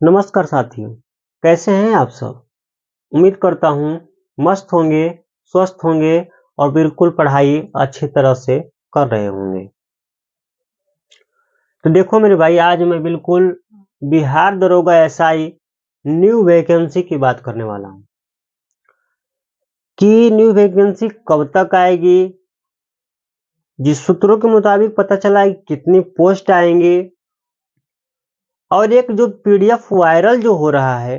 नमस्कार साथियों, कैसे हैं आप सब? उम्मीद करता हूँ मस्त होंगे, स्वस्थ होंगे और बिल्कुल पढ़ाई अच्छी तरह से कर रहे होंगे। तो देखो मेरे भाई, आज मैं बिल्कुल बिहार दरोगा एसआई न्यू वैकेंसी की बात करने वाला हूँ कि न्यू वैकेंसी कब तक आएगी, जिस सूत्रों के मुताबिक पता चला है कि कितनी पोस्ट आएंगी और एक जो पीडीएफ वायरल जो हो रहा है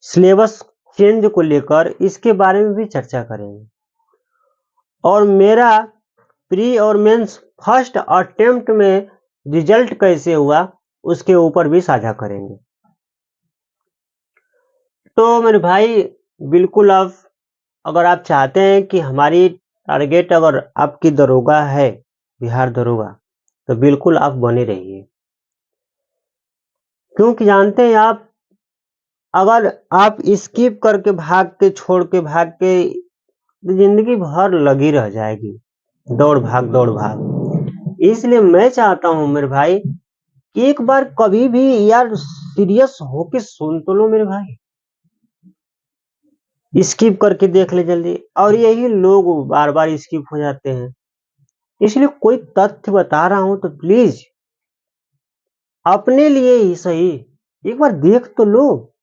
सिलेबस चेंज को लेकर, इसके बारे में भी चर्चा करेंगे। और मेरा प्री और मेंस फर्स्ट अटेम्प्ट में रिजल्ट कैसे हुआ उसके ऊपर भी साझा करेंगे। तो मेरे भाई, बिल्कुल आप अगर आप चाहते हैं कि हमारी टारगेट अगर आपकी दरोगा है, बिहार दरोगा, तो बिल्कुल आप बने रहिए, क्योंकि जानते हैं आप, अगर आप स्किप करके भाग के छोड़ के भाग के तो जिंदगी भर लगी रह जाएगी, दौड़ भाग दौड़ भाग। इसलिए मैं चाहता हूं मेरे भाई, एक बार कभी भी यार सीरियस होके सुन तो लो मेरे भाई, स्किप करके देख ले जल्दी। और यही लोग बार बार स्किप हो जाते हैं, इसलिए कोई तथ्य बता रहा हूं तो प्लीज अपने लिए ही सही एक बार देख तो लो,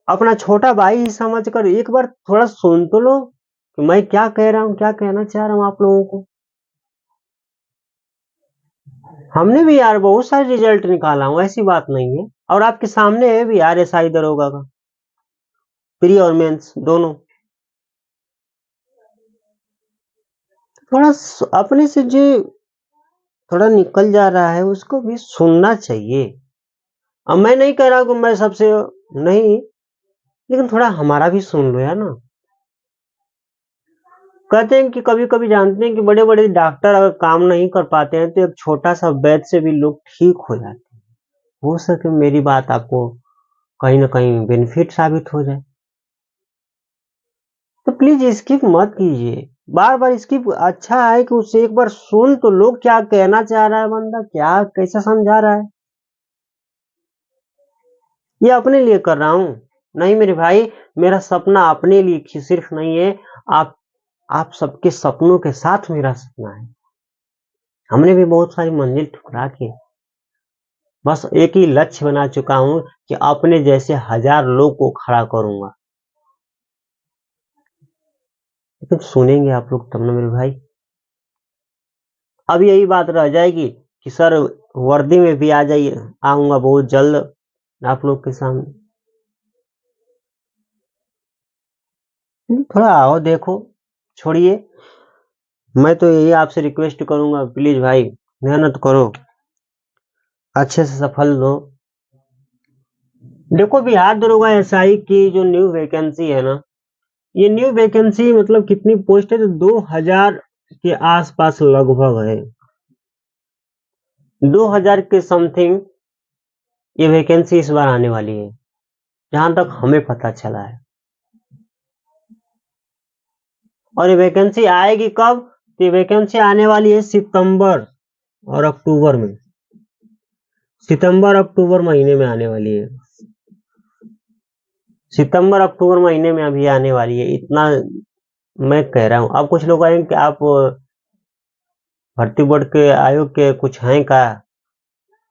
अपना छोटा भाई ही समझ कर एक बार थोड़ा सुन तो लो कि मैं क्या कह रहा हूं, क्या कहना चाह रहा हूं आप लोगों को। हमने भी यार बहुत सारे रिजल्ट निकाला हूं, ऐसी बात नहीं है, और आपके सामने है भी यार एसआई दरोगा का प्री और मेंस दोनों। थोड़ा अपने से जो थोड़ा निकल जा रहा है उसको भी सुनना चाहिए। अब मैं नहीं कह रहा हूं कि मैं सबसे नहीं, लेकिन थोड़ा हमारा भी सुन लो यार ना। कहते हैं कि कभी कभी जानते हैं कि बड़े बड़े डॉक्टर अगर काम नहीं कर पाते हैं तो एक छोटा सा वैद्य से भी लोग ठीक हो जाते हैं। हो सके मेरी बात आपको कहीं ना कहीं बेनिफिट साबित हो जाए, तो प्लीज स्किप मत कीजिए। बार बार स्किप अच्छा है कि उससे एक बार सुन तो लोग क्या कहना चाह रहा है बंदा, क्या कैसा समझा रहा है। ये अपने लिए कर रहा हूं, नहीं मेरे भाई, मेरा सपना अपने लिए सिर्फ नहीं है, आप आप सबके सपनों के साथ मेरा सपना है। हमने भी बहुत सारी मंजिल ठुकरा के बस एक ही लक्ष्य बना चुका हूं कि अपने जैसे 1000 लोग को खड़ा करूंगा। लेकिन सुनेंगे आप लोग तब ना मेरे भाई। अब यही बात रह जाएगी कि सर वर्दी में भी आ जाइए, आऊंगा बहुत जल्द आप लोग के सामने। थोड़ा आओ देखो, छोड़िए। मैं तो यही आपसे रिक्वेस्ट करूंगा, प्लीज भाई मेहनत करो, अच्छे से सफल दो। देखो बिहार दरोगा एसआई की जो न्यू वैकेंसी है ना, ये न्यू वैकेंसी मतलब कितनी पोस्ट है, तो 2000 के आसपास लगभग है, 2000 के समथिंग ये वैकेंसी इस बार आने वाली है, जहां तक हमें पता चला है। और ये वैकेंसी आएगी कब? तो ये वैकेंसी आने वाली है सितंबर और अक्टूबर में, सितंबर अक्टूबर महीने में आने वाली है, सितंबर अक्टूबर महीने में अभी आने वाली है, इतना मैं कह रहा हूं। अब कुछ लोग आएंगे कि आप भर्ती बोर्ड के आयोग के कुछ हैं का?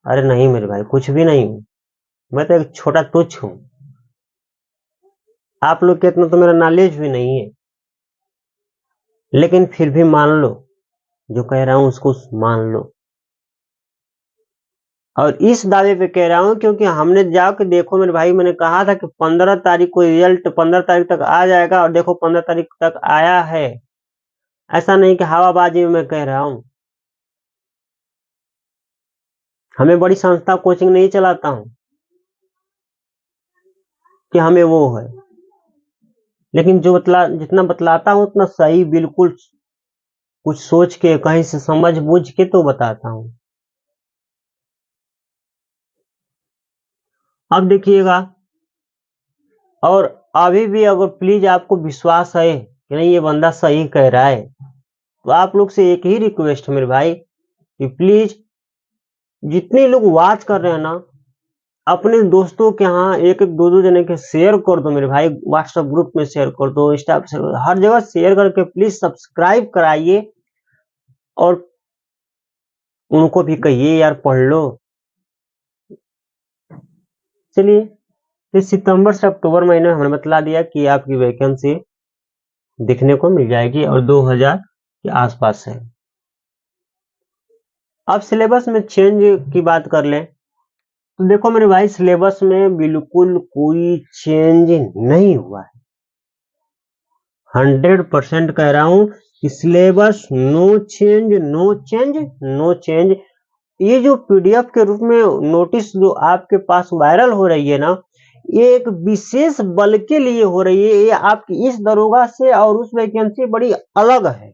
अरे नहीं मेरे भाई, कुछ भी नहीं हूं, मैं तो एक छोटा तुच्छ हूं, आप लोग के इतना तो मेरा नॉलेज भी नहीं है। लेकिन फिर भी मान लो, जो कह रहा हूं उसको मान लो। और इस दावे पे कह रहा हूं क्योंकि हमने जाके देखो मेरे भाई, मैंने कहा था कि 15 तारीख को रिजल्ट 15 तारीख तक आ जाएगा, और देखो 15 तारीख तक आया है। ऐसा नहीं कि हवाबाजी में मैं कह रहा हूं, हमें बड़ी संस्था कोचिंग नहीं चलाता हूं कि हमें वो है, लेकिन जो जितना बतलाता हूं उतना सही, बिल्कुल कुछ सोच के कहीं से समझ बूझ के तो बताता हूं। अब देखिएगा, और अभी भी अगर प्लीज आपको विश्वास है कि नहीं ये बंदा सही कह रहा है, तो आप लोग से एक ही रिक्वेस्ट मेरे भाई कि प्लीज जितने लोग वॉच कर रहे हैं ना, अपने दोस्तों के यहाँ एक एक दो दो जने के शेयर कर दो मेरे भाई, व्हाट्सएप ग्रुप में शेयर कर दो, इंस्टा पे शेयर कर दो, हर जगह शेयर करके प्लीज सब्सक्राइब कराइए और उनको भी कहिए यार पढ़ लो। चलिए, फिर सितंबर से अक्टूबर महीने में हमने बतला दिया कि आपकी वैकेंसी दिखने को मिल जाएगी और 2000 के आसपास है। अब सिलेबस में चेंज की बात कर लें तो देखो मेरे भाई, सिलेबस में बिल्कुल कोई चेंज नहीं हुआ है। 100% कह रहा हूं कि syllabus no change, no change, no change. ये जो पीडीएफ के रूप में नोटिस जो आपके पास वायरल हो रही है ना, ये एक विशेष बल के लिए हो रही है। ये आपकी इस दरोगा से और उस वैकेंसी बड़ी अलग है,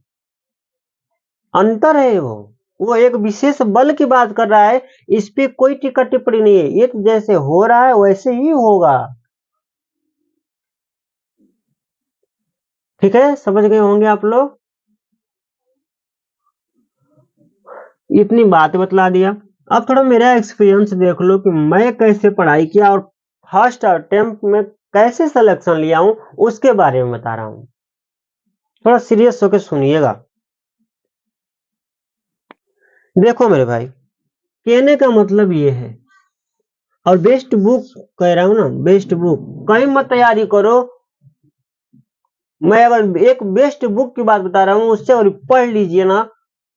अंतर है। वो एक विशेष बल की बात कर रहा है, इस पे कोई टिक्का टिप्पणी नहीं है। ये तो जैसे हो रहा है वैसे ही होगा। ठीक है, समझ गए होंगे आप लोग। इतनी बात बतला दिया। अब थोड़ा मेरा एक्सपीरियंस देख लो कि मैं कैसे पढ़ाई किया और फर्स्ट अटेम्प्ट में कैसे सिलेक्शन लिया हूं, उसके बारे में बता रहा हूं। थोड़ा सीरियस होकर सुनिएगा। देखो मेरे भाई, कहने का मतलब ये है, और बेस्ट बुक कह रहा हूं ना, बेस्ट बुक कहीं मत तैयारी करो। मैं अगर एक बेस्ट बुक की बात बता रहा हूं, उससे अगर पढ़ लीजिए ना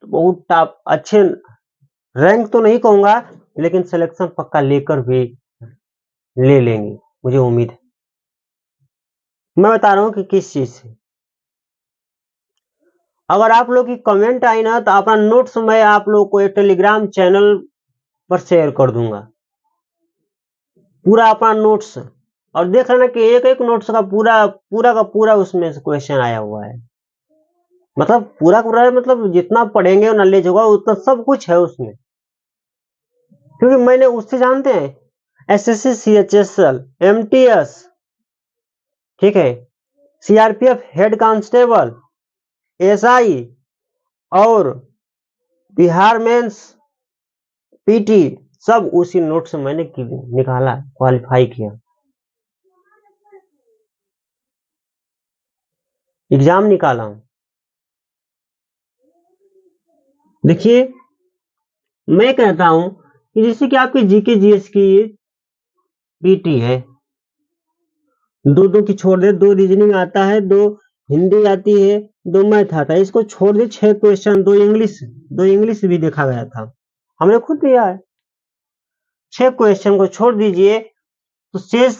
तो बहुत टॉप अच्छे रैंक तो नहीं कहूंगा, लेकिन सिलेक्शन पक्का लेकर भी ले लेंगे, मुझे उम्मीद है। मैं बता रहा हूं कि किस चीज से। अगर आप लोग की कमेंट आई ना तो अपना नोट्स मैं आप लोग को एक टेलीग्राम चैनल पर शेयर कर दूंगा, पूरा अपना नोट्स। और देख लेना कि एक एक नोट्स का पूरा का पूरा उसमें से क्वेश्चन आया हुआ है। मतलब पूरा मतलब जितना पढ़ेंगे नॉलेज होगा उतना सब कुछ है उसमें। क्योंकि मैंने उससे जानते हैं एसएससी, सीएचएसएल, एमटीएस, ठीक है, सीआरपीएफ हेड कांस्टेबल, एसआई और बिहार मेंस, पीटी, सब उसी नोट से मैंने निकाला, क्वालिफाई किया, एग्जाम निकाला हूं। देखिए, मैं कहता हूं कि जैसे कि आपकी जीके जीएस की पीटी है, दो दो की छोड़ दे, दो रीजनिंग आता है, दो हिंदी आती है, दो मैथ आता है, इसको छोड़ दे 6 क्वेश्चन, दो इंग्लिश भी देखा गया था, हमने खुद दिया है। 6 क्वेश्चन को छोड़ दीजिए तो शेष